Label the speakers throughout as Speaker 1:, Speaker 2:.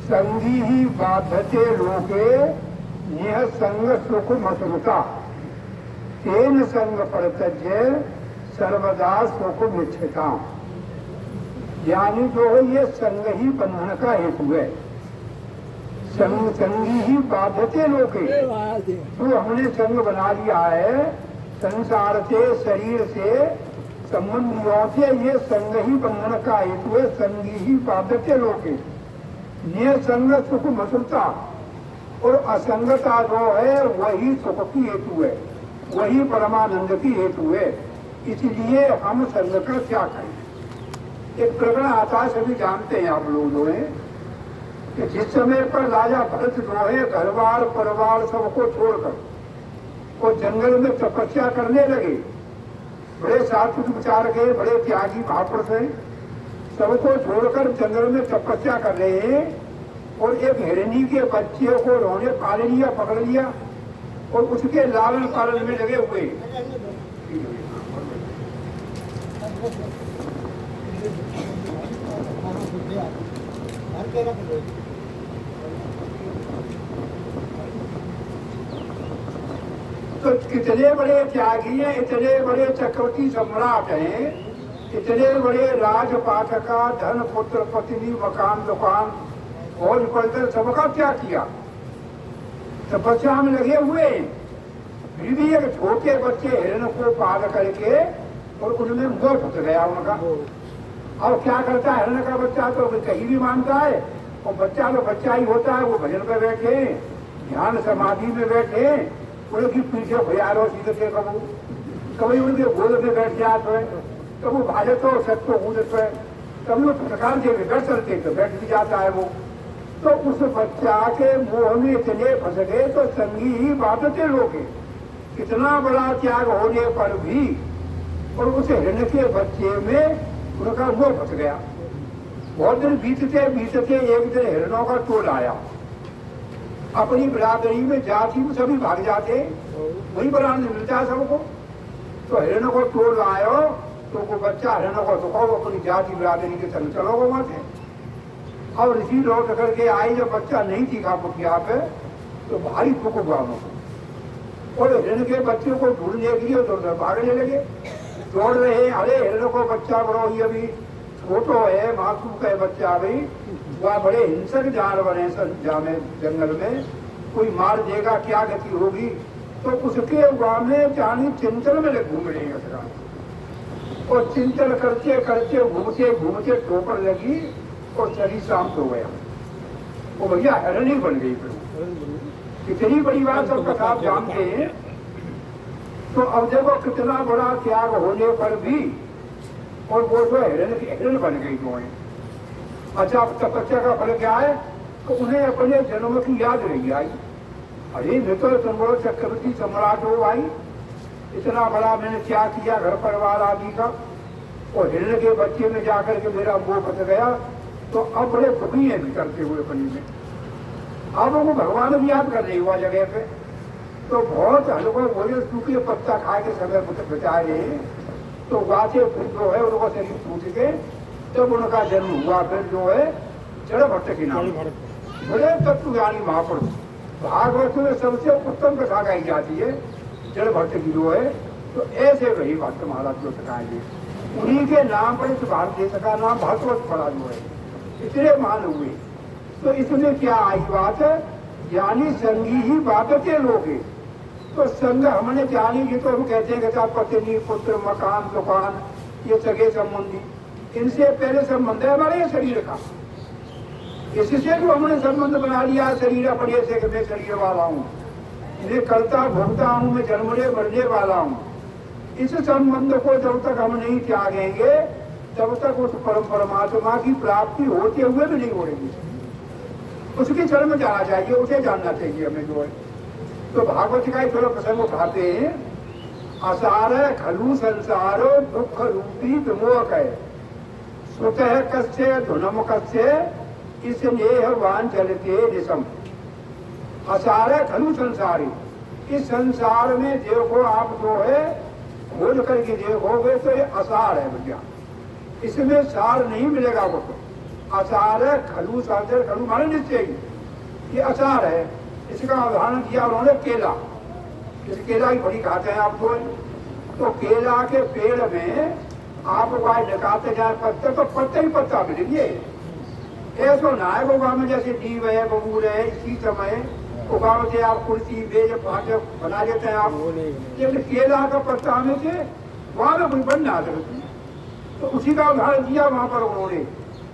Speaker 1: संगी ही बाधते लोके यह संग सुख मसरुता तेन संग परतज्य सर्वदा सुख मिच्छता। यानी जो है ये संग ही बंधन का हेतु है। संगी ही बाधते लोके, जो हमने संग बना लिया है संसार से शरीर से संबंधियों से, ये संग ही बंधन का हेतु है। संगी ही बाधते लोके ये संग सुख मसुरता, और असंगता जो है वही सुख की हेतु है, वही परमानंद की हेतु है। इसलिए हम संग का क्या करें। एक प्रकरण आता है, सभी जानते हैं आप लोग जो है कि जिस समय पर राजा भरत जो है घर बार परिवार सबको छोड़कर वो जंगल में तपस्या करने लगे। बड़े सात्विक विचार के, बड़े त्यागी महापुरुष हैं, सबको छोड़कर जंगल में तपस्या कर रहे हैं। और एक हिरनी के बच्चे को उन्होंने पाल लिया, पकड़ लिया और उसके लालन पालन में लगे हुए। तो कितने बड़े त्यागी हैं, इतने बड़े चक्रवर्ती सम्राट हैं, इतने बड़े राजपाठका, धन पुत्र पत्नी मकान दुकान फौज पलटन सबका त्याग किया, तपस्या में लगे हुए। फिर भी एक छोटे बच्चे हिरण को पाल करके और उनमें मोह फंस गया उनका। अब क्या करता है हिरण का बच्चा, तो कहीं भी मानता है। और बच्चा तो बच्चा ही होता है। वो भजन पे बैठे, ध्यान समाधि में बैठे, उनकी पीछे भैयारो सीधे कभी उनके गोद में बैठ जाते हैं, कभी भाजो तो सत्य कूदत है, कभी वो प्रकार से बैठ चलते तो बैठ भी जाता है वो। तो उस बच्चा के मोह में इतने फंस गए तो संगी ही बाधते लोगे, कितना बड़ा त्याग होने पर भी। और उस हिरण के बच्चे में उनका मोह फंस गया। बहुत दिन बीतते बीतते एक दिन हिरणों का टोल आया। अपनी बिरादरी में जाति में सभी भाग जाते, वही बरान मिलता है सबको। तो हिरण को टोल आयो तो वो बच्चा हिरणों को तो कहो अपनी जाति बिरादरी के संग चलो वहां से। अब ऋषि लौट करके आई, जब बच्चा नहीं दिखा पुटिया पे तो भारी दुख हुआ उनको। और हिरण के बच्चे को ढूंढने के लिए उधर भागने लगे, दौड़ रहे। अरे हिरण को बच्चा बड़ो ये अभी छोटो है, मासूम का बच्चा अभी, वह बड़े हिंसक जानवर है जंगल में, कोई मार देगा क्या गति होगी। तो उसके वहां में जानी चिंतन में घूम रहे हैं। और चिंतन करते करते घूमते घूमते ठोकर लगी और शरीर शांत हो गया। वो भैया हिरण ही बन गई। फिर इतनी बड़ी बात सब कथा आप जानते हैं। तो अब देखो कितना बड़ा त्याग होने पर भी, और वो जो हिरण बन गई जो है। अच्छा, तपस्या का फल क्या है, तो उन्हें अपने जन्म की याद रही आई। अरे मैं तो संभव चक्रवर्ती सम्राट हो भाई, इतना बड़ा मैंने त्याग किया घर परिवार आदि का, और हिरण के बच्चे में जाकर के मेरा मोह फंस गया। तो अब बड़े दुखी है भी करते हुए पनी में। अब वो भगवान भी याद कर रही हुआ जगह पे। तो बहुत हल्का बोले सूखे पत्ता खा के समय बचा रहे। तो वाचे जो है उनका शरीर टूट के तब उनका जन्म हुआ। फिर जो है जड़ भट्ट के नाम, बड़े तत्वज्ञानी महापुरुष। भागवत में सबसे उत्तम कथा गाई जाती है जड़ भट्ट की जो है। तो ऐसे वही भट्ट महाराज जो सिखाएंगे, उन्हीं के नाम पर इस भारत देश का नाम भागवत पड़ा जो है, इतने मान हुए। तो इसमें क्या आई बात है, यानी संगी ही बाधते लोगे। तो संग हमने जानी, ये तो हम कहते हैं कि पत्नी पुत्र मकान दुकान ये सगे संबंधी, इनसे पहले संबंध है हमारे शरीर का। इससे जो हमने संबंध बना लिया शरीर अपने से, मैं शरीर वाला हूँ, मैं करता भोगता हूँ, मैं जन्मने मरने वाला हूँ। इस संबंध को जब तक हम नहीं त्यागेंगे तब तक उस परम परमात्मा की प्राप्ति होते हुए भी नहीं होगी। उसके चरण में जाना चाहिए, उसे जानना चाहिए हमें जो है। तो भागवत का एक थोड़ा प्रसंग उठाते हैं। असार खलु संसारो दुख रूपी विमोह है, स्वतः कस्य धुनम कस्य इस नेहवान चलते दिशम। असार खलु संसारी, इस संसार में देखो आप जो है खोल करके देखोगे तो ये असार है भैया। इसमें सार नहीं मिलेगा वो तो। असार है, खलू साधर, खलू माने निश्चय, ये असार है। इसका उदाहरण दिया उन्होंने केला। इस केला की बड़ी खाते हैं आपको, तो केला के पेड़ में आप उगाए निकालते जाए पत्ते, तो पत्ते ही पत्ता मिलेंगे। ऐसा ना है उगा में जैसे नीम है, बबूल है, इसी समय उगाव से आप कुर्सी बेज फाटे बना लेते हैं आप, लेकिन केला का पत्ता में से वहां में कोई बन ना सकती। तो उसी का उदाहरण दिया वहां पर उन्होंने।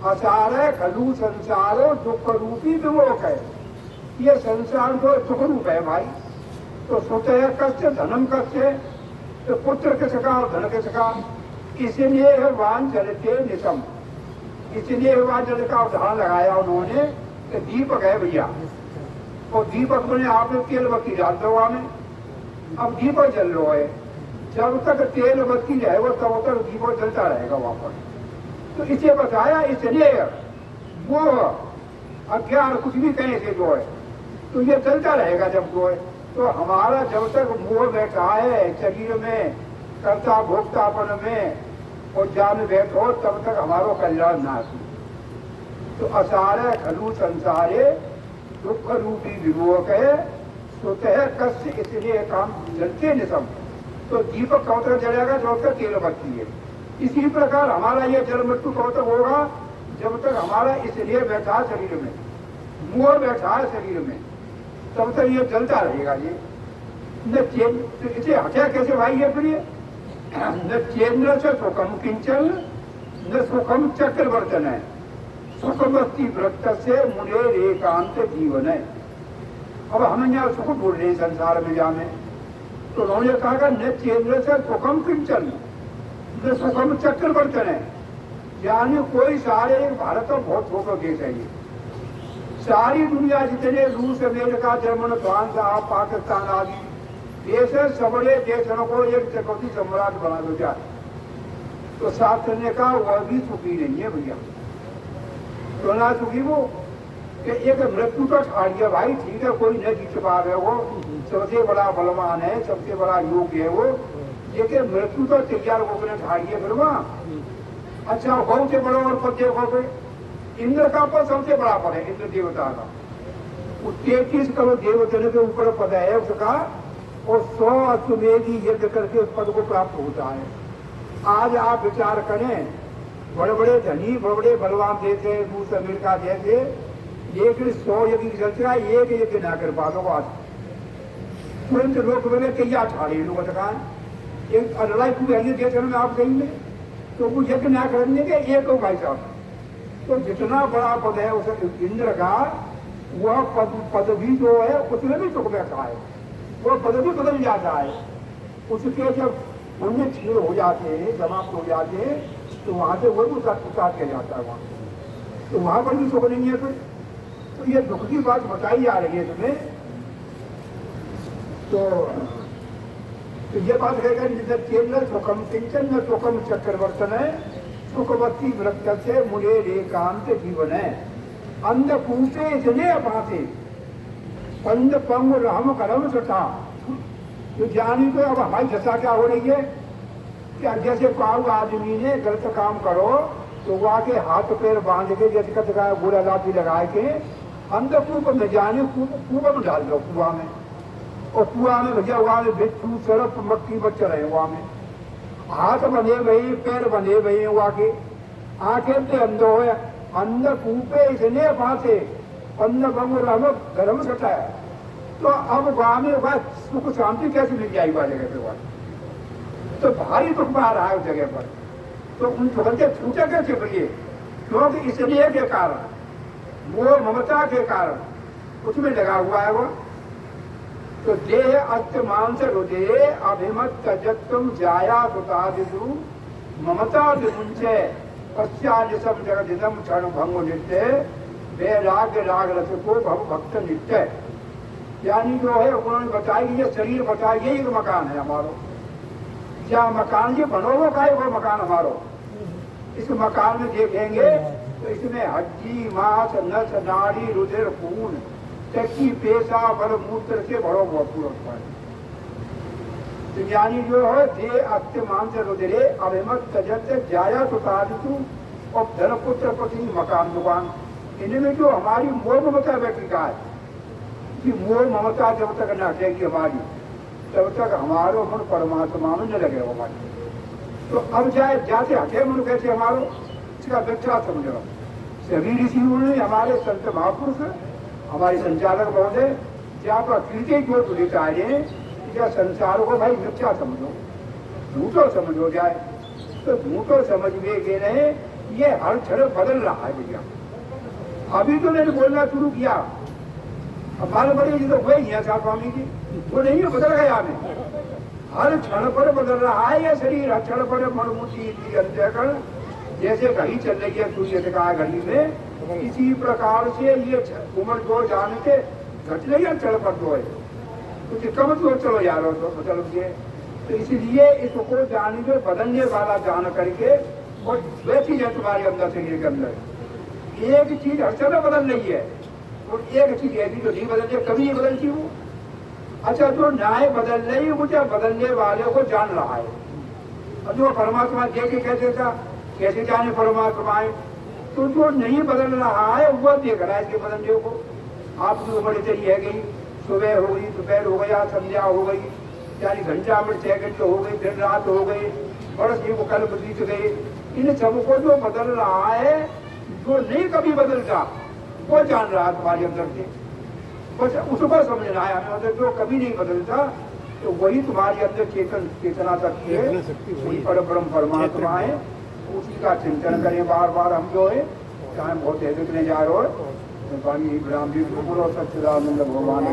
Speaker 1: असार है, खलू संसारो दुख रूपी विमोक है। ये संसार तो दुख रूप है भाई। तो सोते है कष्ट, धनम कष्ट है, तो पुत्र किसका और धन किसका। इसलिए वान जलते निशम, इसलिए वान जल का उदाहरण लगाया उन्होंने कि दीपक है भैया, और दीपक में आपने तेल बत्ती डाल दो वहां में, अब दीपक जल रहा है। जब तक तेल बत्ती रहेगा तब तक दीपक जलता रहेगा वहां पर। तो इसे बताया, इसलिए वो अज्ञान कुछ भी कहीं से जो है तो ये चलता रहेगा जब जो है। तो हमारा जब तक मोह बैठा है शरीर में, कर्ता भोक्तापन में, और जान बैठो तब तक हमारो कल्याण ना हो। तो असार खलू संसारे दुख रूपी विमोक है, स्वतः कष्ट, इसलिए काम जलते निशम। तो दीपक कब तक जलेगा जब तक तेल बत्ती है। इसी प्रकार हमारा ये जल मृत्यु कब तक होगा जब तक हमारा इसलिए बैठा शरीर में, मोह बैठा है शरीर में, तब तक ये जलता रहेगा। ये न चेन, तो इसे हटा कैसे भाई ये प्रिय, न चेन्द्र से सुखम किंचन न सुखम चक्रवर्तन है, सुखमस्ती व्रत से मुझे एकांत जीवन है। अब हम यहाँ सुख बोल रहे हैं संसार में जाने, तो उन्होंने कहा न चेन्द्र से सुखम किंचन न सुखम चक्रवर्तन है, यानी कोई सारे भारत में बहुत छोटा देश है ये। सारी दुनिया जितने रूस, अमेरिका, जर्मन, फ्रांस, पाकिस्तान आदि देश है, सबड़े देशों को एक चक्रवर्ती सम्राट बना दो जाए, तो शास्त्र ने कहा वह भी सुखी नहीं है भैया। तो ना सुखी वो कि एक मृत्यु तो ठाड़ गया भाई, ठीक है कोई न जीत पा रहे, वो सबसे बड़ा बलवान है, सबसे बड़ा योग्य है वो, लेकिन मृत्यु तो तैयार होकर ठाड़ गया फिर वहाँ। अच्छा बहुत से बड़ा और पद हो गए, इंद्र का पद सबसे बड़ा पद है, इंद्र देवता का 33 करोड़ देवतों के ऊपर पद है उसका, और 100 अश्वमेधी यज्ञ करके उस पद को प्राप्त होता है। आज आप विचार करें, बड़े बड़े धनी, बड़े बड़े बलवान देश है, रूस अमेरिका जैसे, लेकिन 100 यज्ञ चलता है, एक यज्ञ ना कर पा दो आज तुरंत लोग बोले कि या ठाड़े लोग एक लड़ाई पूरी देश में आप देंगे तो वो यज्ञ ना करने के एक हो भाई साहब। तो जितना बड़ा पद है उस इंद्र का, वह पद भी जो है उसमें भी सुख बैठा है, वो पद भी बदल जाता है। उसके जब पुण्य क्षीण हो जाते हैं, समाप्त हो जाते हैं, तो वहां से वही उतार किया जाता है वहां, तो वहां पर भी सुख नहीं है फिर। तो ये दुख की बात बताई जा रही है तुम्हें। तो ये बात है केंद्र सुखम किंचन न सुखम चक्रवर्तन है, सुखवती व्रत से मुझे एकांत जीवन है। अंधकूटे इतने अपाते पंद पंग राम करम सटा। तो जानी तो अब हमारी दशा क्या हो रही है कि जैसे काऊ आदमी ने गलत काम करो तो वहाँ के हाथ पैर बांध के जैसे कचरा बुरा लाठी लगा के अंधकूप में जाने कुआं में डाल दो, कुआं में, और कुआं में भैया वहां में बिच्छू सरप मक्खी बच्चे रहे, वहां में हाथ बने गई, पैर बने गई, वहां के आंखें से अंधो है। अंधकूपे इसने फांसे अंध बंग गर्म सटा है। तो अब गाँव में वह सुख शांति कैसे मिल जाएगी वह जगह पे, वह तो भारी दुख पा रहा है उस जगह पर। तो उन दुख से छूटे कैसे करिए, क्योंकि इसलिए के कारण वो ममता के कारण उसमें लगा हुआ है वो। तो देह अस्त मांस हृदय अभिमत तजत्तम जाया सुतादिषु ममता विमुंचे पश्चादिशम जगदिदम क्षण भंग नित्य वैराग्य राग रस को भव भक्त नित्य। यानी जो है उन्होंने बताया कि ये शरीर बताया, यही एक मकान है हमारो, क्या मकान ये बनोगो का वो मकान हमारो। इस मकान में देखेंगे तो इसमें हड्डी मांस नस नाड़ी रुधिर खून चक्की पेशा बल मूत्र से भरो हुआ पूरा। तो यानी जो है दे अत्य मान से रुदरे अभिमत तजत जाया सुतादितु और धन पुत्र पति मकान दुकान, इनमें जो हमारी मोह ममता व्यक्ति का है कि मोह ममता जब तक न हटेगी हमारी तब तक हमारो मन परमात्मा में न लगे हमारी। तो अब जाए जाते हटे मन कैसे हमारो, इसका व्याख्या समझो। सभी ऋषियों ने हमारे संत महापुरुष हमारे संचालक महोदय जहाँ पर कीर्ति जो लेकर आए क्या संसार को भाई मिथ्या समझो, झूठो समझो जाए। तो झूठो समझ में गए रहे, ये हर क्षण बदल रहा है भैया। अभी तो मैंने बोलना शुरू किया, हमारे बड़े जी तो हुए ही है साहब स्वामी जी, वो नहीं है बदल गया हमें, हर क्षण पर बदल रहा है ये शरीर, हर क्षण पर मनमुखी अंतःकरण जैसे घड़ी चल रही है सूर्य का घड़ी में, इसी प्रकार से ये उम्र जो जान के घट रही है क्षण पर जो है कुछ कम तो चलो यार तो बदल गए। तो इसलिए इसको जान जो बदलने वाला जान करके और वैसी है तुम्हारे अंदर शरीर के अंदर एक चीज हर समय बदल रही है और एक चीज ऐसी जो नहीं बदलती कभी नहीं बदलती वो। अच्छा जो न्याय बदल रही मुझे बदलने वाले को जान रहा है, और जो परमात्मा देख के कैसे था कैसे जाने परमात्मा है, तो जो नहीं बदल रहा है वो देख रहा है इसके बदलने को। आपकी उम्र चली है गई, सुबह हो गई, दोपहर हो गया, संध्या हो गई, यानी घंटा में 6 घंटे हो गई, दिन रात हो गई, बरस ये कल बीत गए। इन सबको जो बदल रहा है, जो नहीं कभी बदलता वो जान रहा है तुम्हारे अंदर से, बस उसको समझना है हमें। मतलब जो कभी नहीं बदलता तो वही तुम्हारे अंदर चेतना शक्ति है, वही परब्रह्म परमात्मा है, उसी का चिंतन करें बार बार। हम जो है चाहे बहुत देखने जा रहे हो स्वामी ब्राह्मी गुरु सच्चिदानंद भगवान